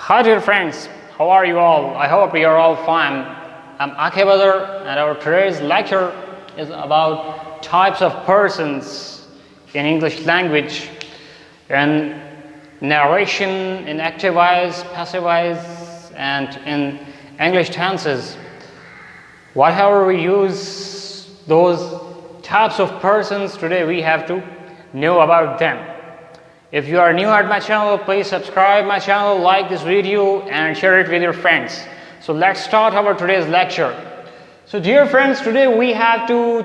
Hi dear friends, how are you all? I hope you are all fine. I'm Aqib and our today's lecture is about types of persons in English language and narration in active voice, passive voice, and in English tenses. Whatever we use those types of persons today, we have to know about them. If you are new at my channel, please subscribe my channel, like this video and share it with your friends. So let's start our today's lecture. So dear friends, today we have to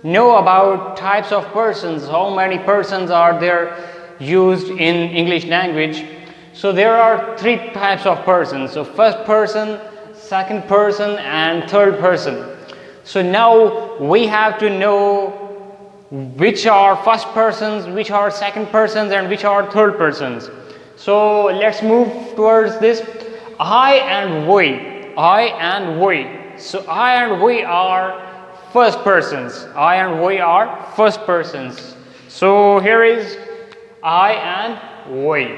know about types of persons. How many persons are there used in English language? So there are three types of persons. So first person, second person and third person. So now we have to know which are first persons, which are second persons and which are third persons. So let's move towards this. I and we. So I and we are first persons. I and we are first persons. So here is I and we.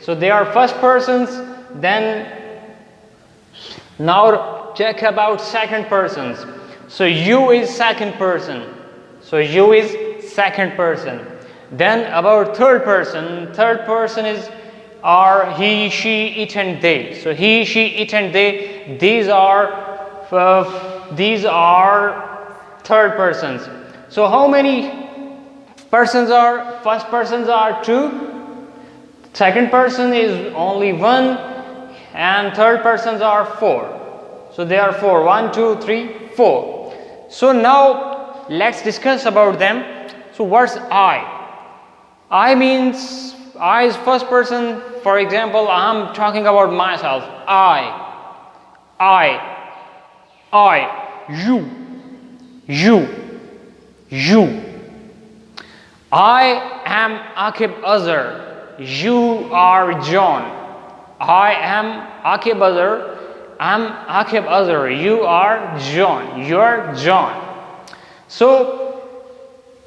So they are first persons. Then now check about second persons. So you is second person. So you is second person. Then about third person is are he, she, it and they. So he, she, it and they, these are third persons. So how many persons are? First persons are two, second person is only one, and third persons are four. So they are four. 1, 2, 3, 4. So now let's discuss about them. So what's I? I means I is first person. For example, I'm talking about myself. You. I am Aqib Azhar. You are John. I am Aqib Azhar. I'm Aqib Azhar. You are John. You are John. So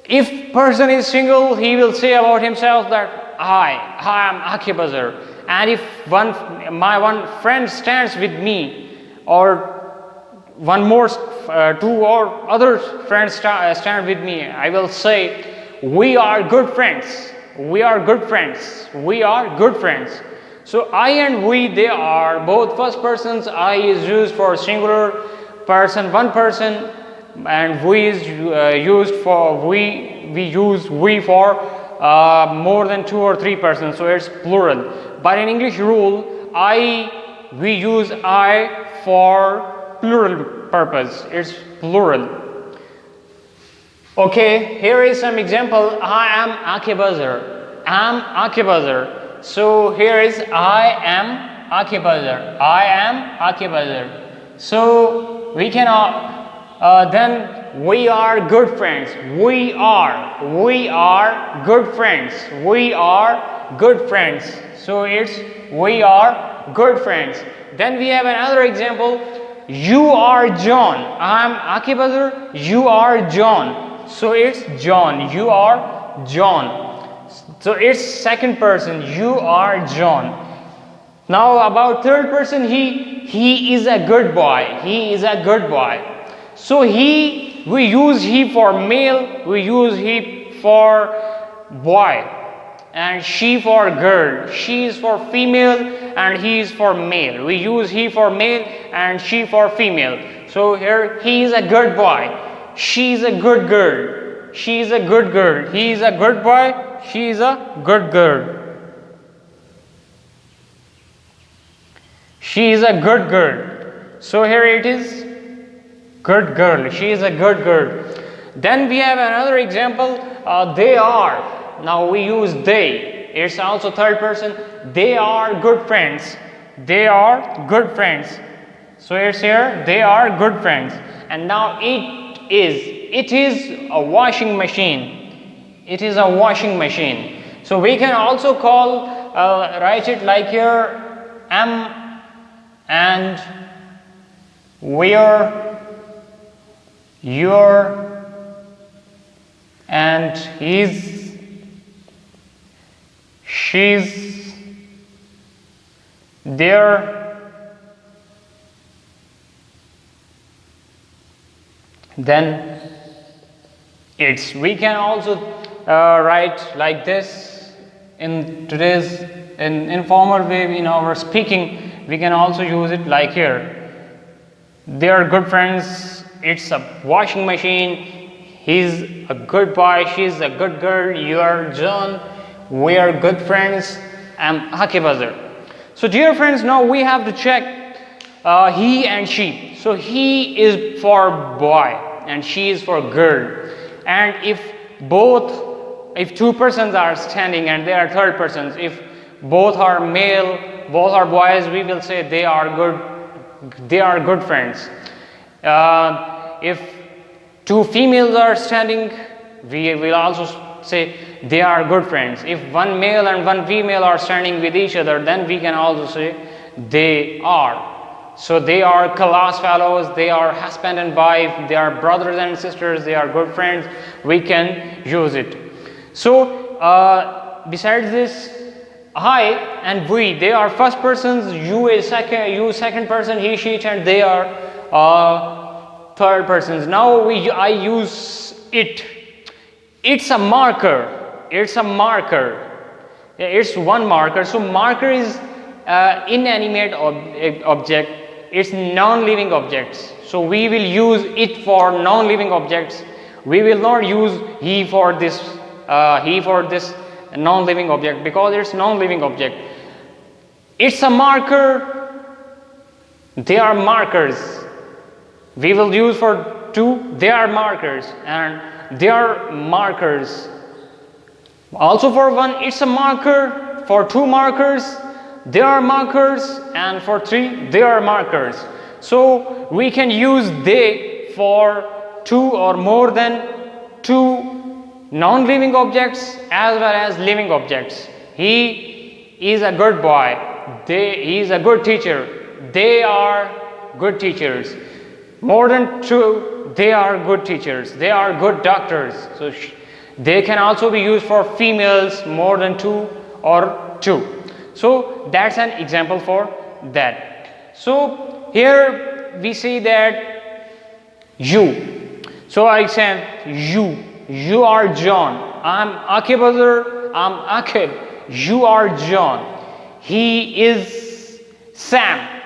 if person is single, he will say about himself that I am Aqib Azhar. And if my one friend stands with me, or one more two or other friends stand with me, I will say we are good friends. We are good friends. We are good friends. So I and we, they are both first persons. I is used for singular person, one person, and we is used for we use we for more than 2 or 3 persons, so it's plural. But in English rule, we use I for plural purpose. It's plural. Okay, here is some example. I am Aqib Azhar. I'm Aqib Azhar. So here is I am Aqib Azhar. I am Aqib Azhar. So we can then we are good friends. We are good friends. We are good friends. So it's we are good friends. Then we have another example. You are John. I'm Aqib Azhar. You are John. So it's John. You are John. So it's second person. You are John. Now about third person, he is a good boy. He is a good boy. So we use he for male, we use he for boy, and she for girl. She is for female and he is for male. We use he for male and she for female. So here he is a good boy, she is a good girl. She is a good girl. He is a good boy, she is a good girl. She is a good girl. So here it is good girl. She is a good girl. Then we have another example. They are. Now we use they. It's also third person. They are good friends. They are good friends. So it's here. They are good friends. And now it is a washing machine. It is a washing machine. So we can also write it like here. Am and where, your and his, she's, There, then it's. We can also write like this in today's in informal way. In our speaking, we can also use it like here. They are good friends. It's a washing machine. He's a good boy. She's a good girl. You are John. We are good friends. I'm Aqib Azhar. So dear friends, now we have to check he and she. So he is for boy and she is for girl. And if two persons are standing and they are third persons, if both are male, both are boys, we will say they are good friends. If two females are standing, we will also say they are good friends. If one male and one female are standing with each other, then we can also say they are. So they are class fellows, they are husband and wife, they are brothers and sisters, they are good friends. We can use it. So besides this, I and we, they are first persons, you second person, he, she, and they are third persons. Now I use it. It's a marker. It's one marker. So marker is inanimate object. It's non-living objects. So we will use it for non-living objects. We will not use he for this non-living object because it's non-living object. It's a marker. They are markers. We will use for two. They are markers and they are markers. Also for one, it's a marker. For two markers, they are markers, and for three, they are markers. So we can use they for two or more than two non-living objects as well as living objects. He is a good boy. He is a good teacher. They are good teachers. More than two, they are good teachers. They are good doctors. So they can also be used for females, more than two or two. So that's an example for that. So here we see that you. So I said you are John. I'm Aqib Azhar. I'm Aqib. You are John. He is Sam.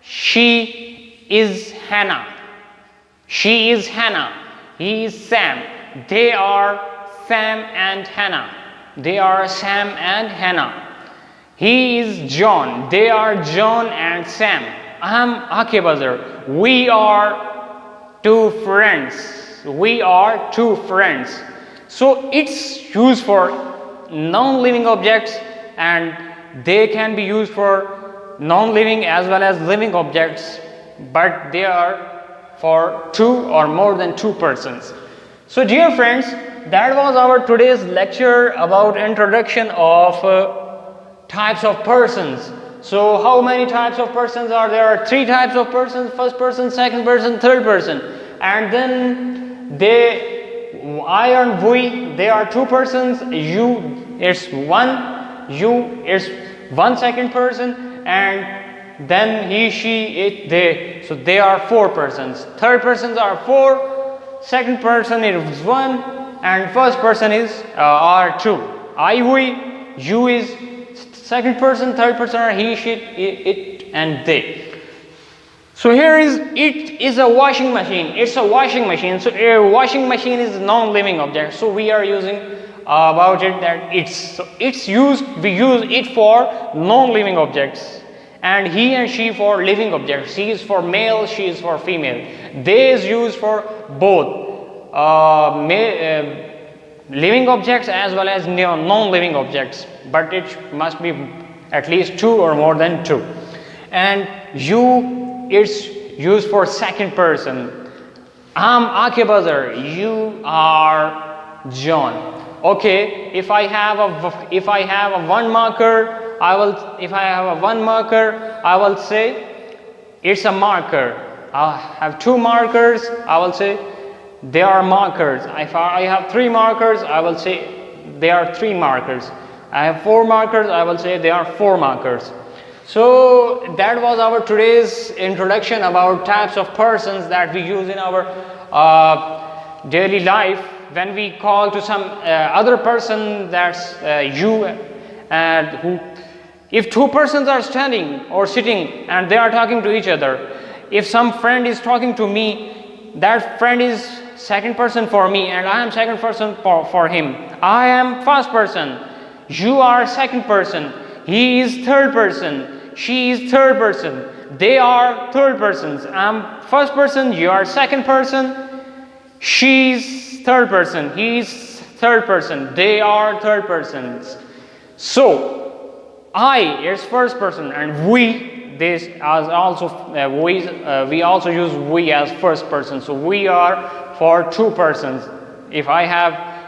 She is Hannah. She is Hannah. He is Sam. They are Sam and Hannah. They are Sam and Hannah. He is John. They are John and Sam. I am Aqib Azhar. We are two friends. We are two friends. So it's used for non-living objects and they can be used for non-living as well as living objects, but they are for two or more than two persons. So dear friends, that was our today's lecture about introduction of types of persons. So how many types of persons are there? Are three types of persons: first person, second person, third person. And then I and we, they are two persons. You is one. You is one second person, and then he, she, it, they. So they are four persons. Third persons are four. Second person is one, and first person is are two. I, we, you is second person, third person are he, she, it, and they. So here is it is a washing machine. It's a washing machine. So a washing machine is a non-living object. So we are using about it that it's used. We use it for non-living objects, and he and she for living objects. He is for male. She is for female. They is used for both living objects as well as non-living objects. But it must be at least two or more than two. And you. It's used for second person. I'm Aqib Azhar. You are John. Okay. If I have a one marker, I will say it's a marker. I have two markers. I will say they are markers. If I have three markers, I will say they are three markers. I have four markers. I will say they are four markers. So that was our today's introduction about types of persons that we use in our daily life. When we call to some other person, that's you, and who, if two persons are standing or sitting and they are talking to each other, if some friend is talking to me, that friend is second person for me and I am second person for him. I am first person, you are second person, he is third person, she is third person, they are third persons. I'm first person, you are second person, she's third person, he's third person, they are third persons. So I is first person and we, this as also we also use we as first person. So we are for two persons. If I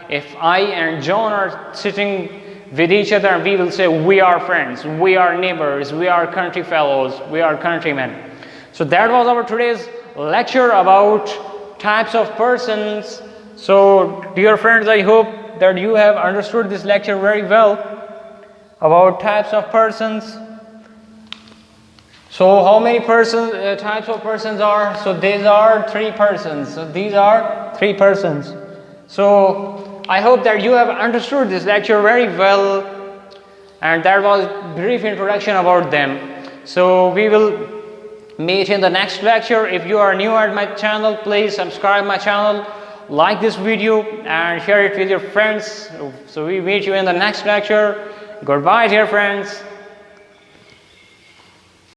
and John are sitting with each other, and we will say we are friends, we are neighbors, we are country fellows, we are countrymen. So that was our today's lecture about types of persons. So dear friends, I hope that you have understood this lecture very well about types of persons. So how many types of persons are? So these are three persons. So these are three persons. So I hope that you have understood this lecture very well, and that was a brief introduction about them. So we will meet in the next lecture. If you are new at my channel, please subscribe my channel, like this video and share it with your friends. So we meet you in the next lecture. Goodbye, dear friends.